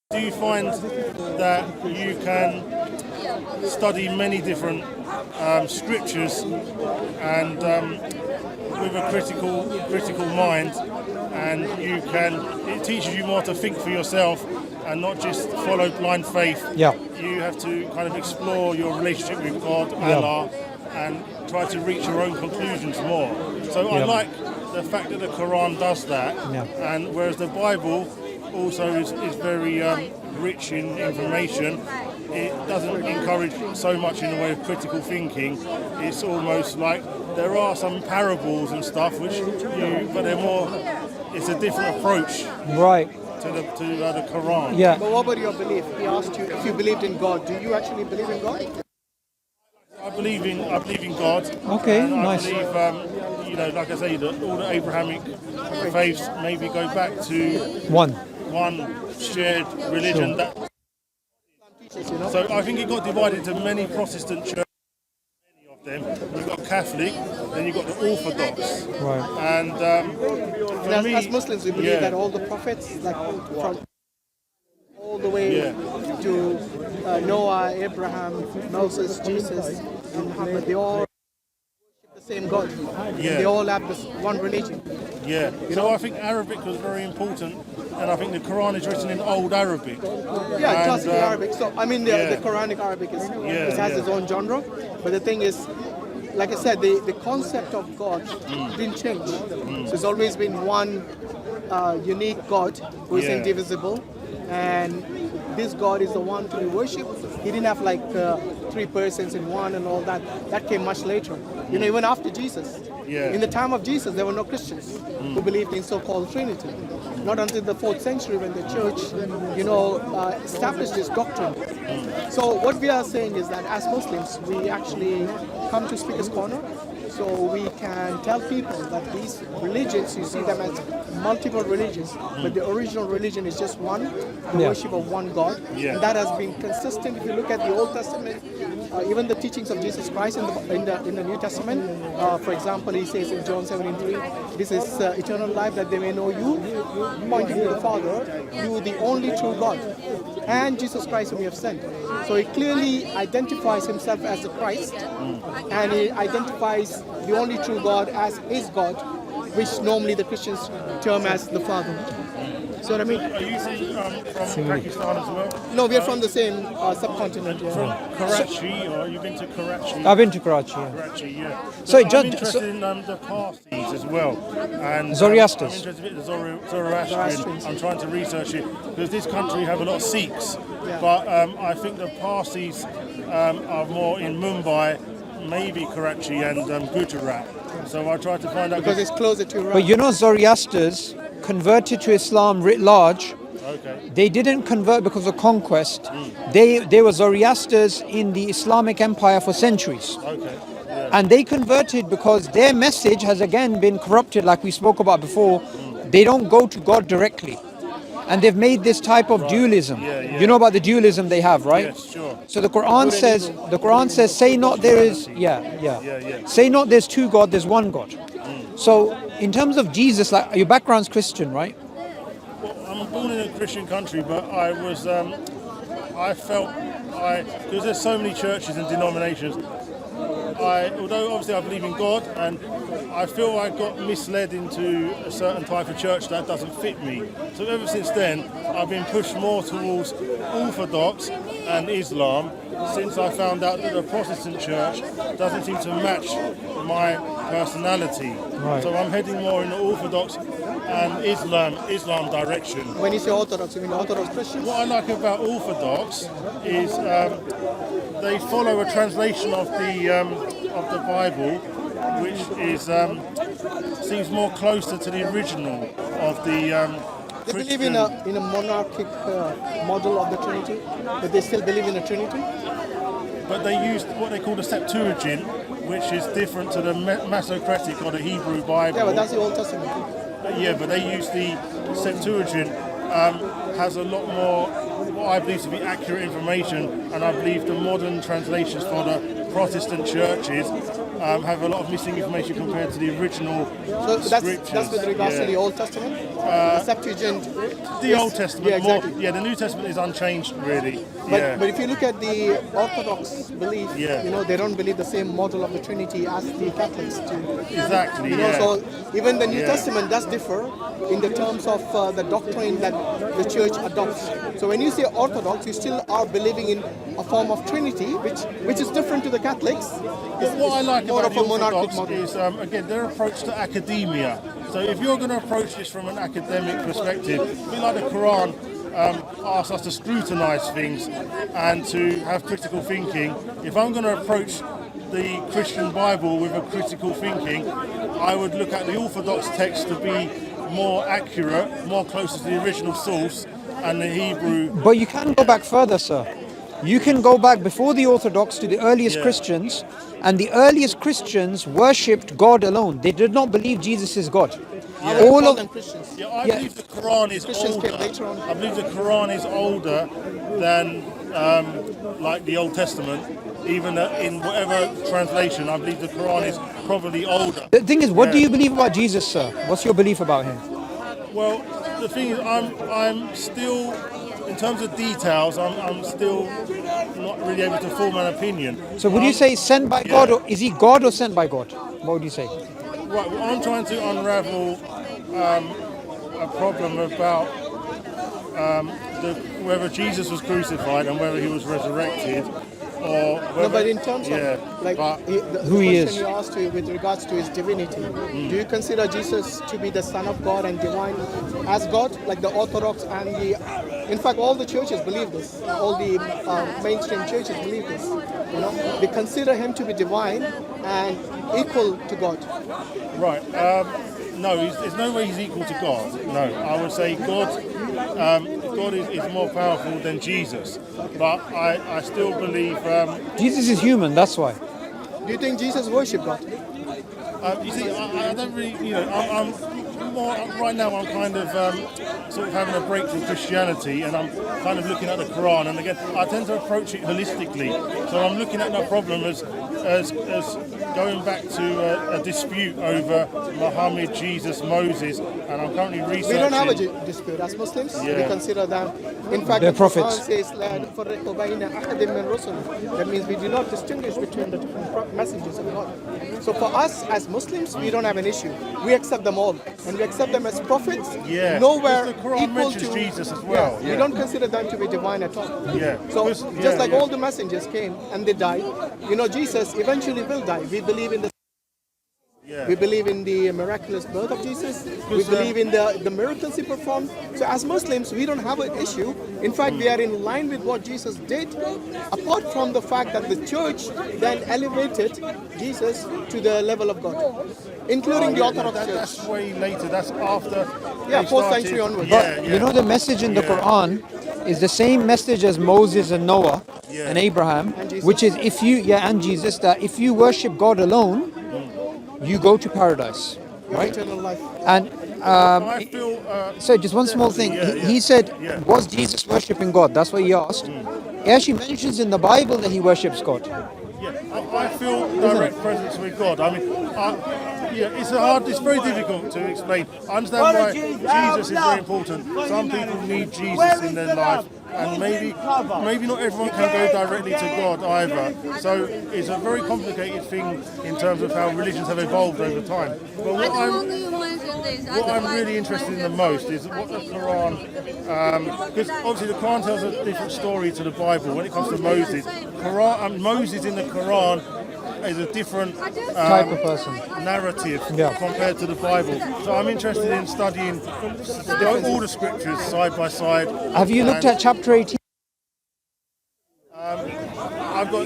Do you find that you can study many different scriptures and with a critical mind, and it teaches you more to think for yourself and not just follow blind faith? Yeah. You have to kind of explore your relationship with God, Allah, and try to reach your own conclusions more. So I like the fact that the Quran does that, and whereas the Bible also is very rich in information, it doesn't encourage so much in the way of critical thinking. It's almost like there are some parables and stuff but they're more. It's a different approach, right, to the Quran. Yeah. But what about your belief? He asked you if you believed in God. Do you actually believe in God? I believe in God. Okay, and nice. I believe, like I say, that all the Abrahamic faiths maybe go back to One. shared religion. So I think it got divided into many Protestant churches. Many of them. You've got Catholic, then you've got the Orthodox. Right. And as Muslims, we believe that all the prophets, like from all the way to Noah, Abraham, Moses, Jesus, and Muhammad, they all worship the same God. Yeah. They all have this one religion. Yeah. So I think Arabic was very important, and I think the Quran is written in Old Arabic. Yeah, classical Arabic. So I mean, the Quranic Arabic has its own genre, but the thing is, like I said, the concept of God didn't change. So it's always been one unique God who is indivisible, and this God is the one to be worshipped. He didn't have like three persons in one and all that. That came much later. Even after Jesus. Yeah. In the time of Jesus, there were no Christians who believed in so-called Trinity. Not until the 4th century when the church, established this doctrine. So what we are saying is that as Muslims, we actually come to Speaker's Corner, so we can tell people that these religions, you see them as multiple religions, but the original religion is just one, the worship of one God. Yeah. And that has been consistent. If you look at the Old Testament, even the teachings of Jesus Christ in the New Testament, for example, he says in John 17:3, this is eternal life, that they may know you, pointing to the Father, you the only true God, and Jesus Christ whom you have sent. So he clearly identifies himself as the Christ, and he identifies the only true God as his God, which normally the Christians term as the Father. See what I mean? Are you from Pakistan as well? No, we are from the same subcontinent. Yeah. From Karachi, or you've been to Karachi? I've been to Karachi. Yeah. Karachi, yeah. So I'm interested in the Parsis as well. And Zoroastrians. I'm interested in the Zoroastrian. I'm trying to research it because this country have a lot of Sikhs, but I think the Parsis are more in Mumbai, maybe Karachi and Gujarat. So I try to find out Because it's closer to Iran. But Zoroastrians converted to Islam writ large. Okay. They didn't convert because of conquest. They were Zoroastrians in the Islamic Empire for centuries. Okay. And they converted because their message has again been corrupted, like we spoke about before. They don't go to God directly. And they've made this type of dualism. Yeah. You know about the dualism they have, right? Yes, sure. So the Quran says, say not there is, say not there's two God, there's one God. So in terms of Jesus, like your background's Christian, right? Well, I'm born in a Christian country, but because there's so many churches and denominations, although obviously I believe in God, and I feel I got misled into a certain type of church that doesn't fit me. So ever since then, I've been pushed more towards Orthodox and Islam, since I found out that the Protestant church doesn't seem to match my personality. Right. So I'm heading more in the Orthodox and Islam direction. When you say Orthodox, you mean Orthodox Christians? What I like about Orthodox is they follow a translation of the Bible, which is seems more closer to the original of the. They believe in a monarchic model of the Trinity, but they still believe in a Trinity. But they use what they call the Septuagint, which is different to the Masoretic or the Hebrew Bible. Yeah, but that's the Old Testament. Yeah, but they use the Septuagint, has a lot more, what I believe to be accurate information, and I believe the modern translations for the Protestant churches have a lot of missing information compared to the original So scriptures. that's with regards to the Old Testament? Septuagint. The Old Testament. Yeah, exactly. More, the New Testament is unchanged, really. But if you look at the Orthodox belief, Yeah. they don't believe the same model of the Trinity as the Catholics do. Exactly. So even the New Yeah. Testament does differ in the terms of the doctrine that the church adopts. So when you say Orthodox, you still are believing in a form of Trinity, which is different to the Catholics. But what I like more about of the a monarchic Orthodox model. is, again, their approach to academia. So if you're going to approach this from an academic perspective, a bit like the Quran asks us to scrutinize things and to have critical thinking. If I'm going to approach the Christian Bible with a critical thinking, I would look at the Orthodox text to be more accurate, more closer to the original source, and the Hebrew. But you can go back further, sir. You can go back before the Orthodox to the earliest Yeah. Christians, and the earliest Christians worshipped God alone. They did not believe Jesus is God. I would All call of them Christians. Yeah, I Yeah. believe the Quran is Christians older. came later on. I believe the Quran is older than like the Old Testament. Even in whatever translation, I believe the Quran is probably older. the thing is, what do Yeah. you believe about Jesus, sir? What's your belief about him? Well, the thing is, I'm still, in terms of details, I'm still not really able to form an opinion. So would you say sent by God, or is he God or sent by God? What would you say? Right, well, I'm trying to unravel a problem about whether Jesus was crucified and whether he was resurrected, or whether, No, but in terms yeah, of like but- the Who he question is. you asked with regards to his divinity, do you consider Jesus to be the Son of God and divine as God, like the Orthodox and in fact, all the churches believe this. All the mainstream churches believe this. They consider him to be divine and equal to God. Right. No, there's no way he's equal to God. No, I would say God is more powerful than Jesus. But I still believe. Jesus is human, that's why. Do you think Jesus worshipped God? You see, I don't really. I'm more right now. I'm kind of sort of having a break from Christianity, and I'm kind of looking at the Quran. And again, I tend to approach it holistically. So I'm looking at the problem as going back to a dispute over Muhammad, Jesus, Moses, and I'm currently researching. We don't have a dispute as Muslims. We Yeah. consider them. In fact, They're the Quran prophets. says, "La nufarriqu bayna ahadin min rusuli." That means we do not distinguish between the different messages of God. So for us as Muslims, we don't have an issue. We accept them all, and we accept them as prophets. Yeah. Nowhere Because the Quran equal mentions to Jesus as well. We don't consider them to be divine at all. Yeah. So Because- just yeah, like yeah. all the messengers came and they died, Jesus eventually will die. We believe in the Yeah. We believe in the miraculous birth of Jesus. We believe in the miracles he performed. So as Muslims, we don't have an issue. In fact, we are in line with what Jesus did, apart from the fact that the church then elevated Jesus to the level of God, including the Orthodox Church. That's way later. That's after. Yeah, they 4th started- century onwards. Yeah, yeah. You know, the message in the Yeah. Quran is the same message as Moses and Noah Yeah. and Abraham, And Jesus. which is and Jesus, that if you worship God alone, you go to paradise, Your right? eternal life. And I feel. so just one small thing. Definitely, He said, yeah. was Jesus worshipping God? That's what he asked. He actually mentions in the Bible that he worships God. Yeah, I feel direct presence with God. I mean, it's very difficult to explain. I understand why Jesus is very important. Some people need Jesus in their life, and maybe not everyone can go directly to God either. So it's a very complicated thing in terms of how religions have evolved over time. But what I'm really interested in the most is what the Quran, because obviously the Quran tells a different story to the Bible when it comes to Moses. Moses in the Quran is a different Type of person. narrative Yeah. compared to the Bible. So I'm interested in studying all the scriptures side by side. Have you looked And at chapter 18?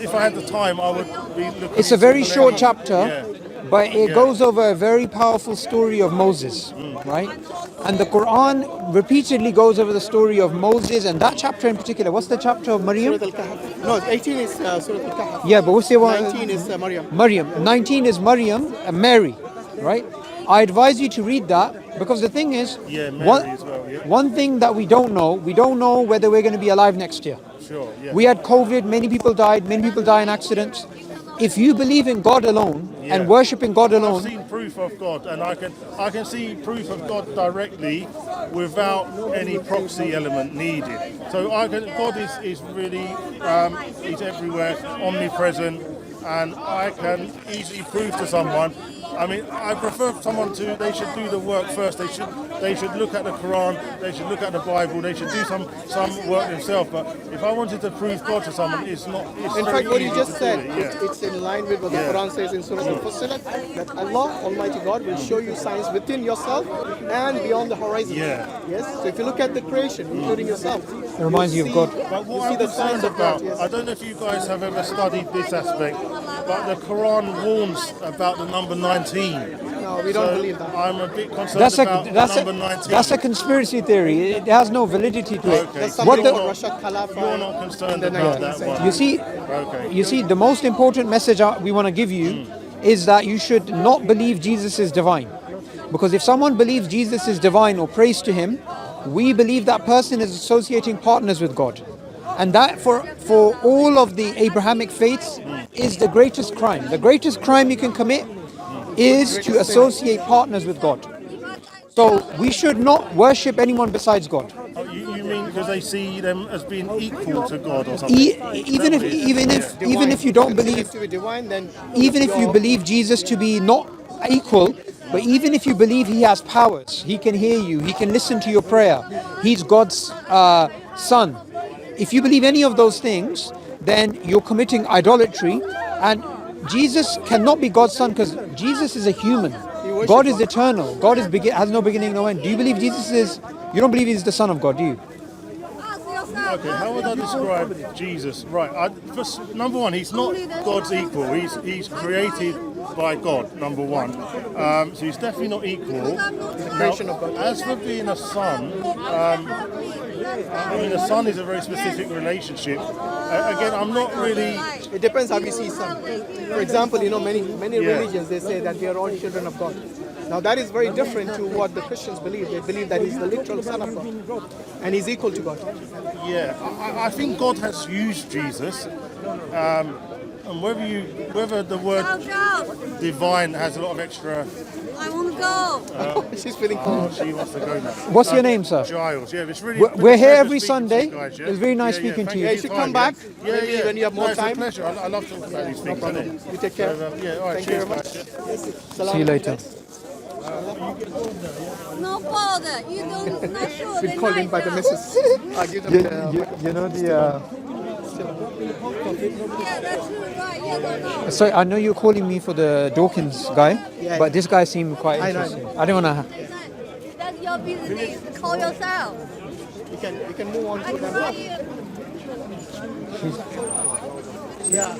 if I had the time, I would be looking. It's a into very the short language. chapter, Yeah. but it goes over a very powerful story of Moses, right? And the Quran repeatedly goes over the story of Moses, and that chapter in particular. What's the chapter of Maryam? Surah Al-Kahf. No, 18 is Surah Al-Kahf. Yeah, but what's the one? 19 is Maryam. Maryam. 19 is Maryam, Mary, right? I advise you to read that because the thing is, Yeah, Mary as well, yeah. one thing that we don't know whether we're going to be alive next year. Sure. Yeah. We had COVID, many people died, many people die in accidents. if you believe in God alone Yeah. and worshiping God I've alone, seen proof of God, and I can see proof of God directly without any proxy element needed. So God is really he's everywhere, omnipresent, and I can easily prove to someone. I mean, I prefer someone they should do the work first. They should look at the Quran, they should look at the Bible, they should do some work themselves. But if I wanted to prove God to someone, it's not. It's In very fact, what you easy just to said, do it, yeah. it's in line with what the Quran says in Surah Al-Fussilat, that Allah, Almighty God, will show you signs within yourself and beyond the horizon. Yeah. Yes. So if you look at the creation, including yourself, it reminds you of God. But You what see I'm the signs concerned of God, about, yes. I don't know if you guys have ever studied this aspect, but the Quran warns about the number 19. No, we don't believe that. I'm a bit concerned about number 19. That's a conspiracy theory. It has no validity to it. Okay. That's so something you're called not- Rashad Khalafah. You're not concerned in the about 19th that one. You see, the most important message we want to give you is that you should not believe Jesus is divine. Because if someone believes Jesus is divine or prays to him, we believe that person is associating partners with God. And that for all of the Abrahamic faiths is the greatest crime. The greatest crime you can commit is to associate partners with God. So we should not worship anyone besides God. Oh, you mean because they see them as being equal to God or something? Even if you don't believe, to be divine, then even if you believe Jesus to be not equal, but even if you believe he has powers, he can hear you, he can listen to your prayer, he's God's son. If you believe any of those things, then you're committing idolatry, and Jesus cannot be God's son because Jesus is a human. God is eternal. God has no beginning, no end. Do you believe Jesus is? You don't believe he's the son of God, do you? Okay, how would I describe Jesus? Right, first, number one, he's not God's equal. He's created by God, number one. So he's definitely not equal. creation of God. As for being a son, I mean, a son is a very specific relationship. Again, I'm not really. It depends how you see son. For example, many religions, they say that we are all children of God. Now that is very different to what the Christians believe. They believe that he's the literal son of God and he's equal to God. Yeah, I think God has used Jesus, and whether the word divine has a lot of extra. I want to go. She's feeling cold. She wants to go now. What's your name, sir? Giles. Yeah, it's really. We're here every pleasure speaking to Sunday. you guys, yeah? It's very nice Yeah, speaking to thank you. Yeah, you for should your come time, back. Yeah, Maybe yeah. when you have more No, it's time. a pleasure. I love talking about these things. problem. Isn't it? You take care. Yeah, all right. Thank you cheers, very much. guys. See you later. No bother. You don't. Not sure. We called in by the missus. I'll give them You know the. Yeah, that's right. Yeah, no. Sorry, I know you're calling me for the Dawkins guy, Yeah. but this guy seemed quite I know. interesting. I don't want to. That's your business. Call yourself. we can move on to them. Are you? Yeah.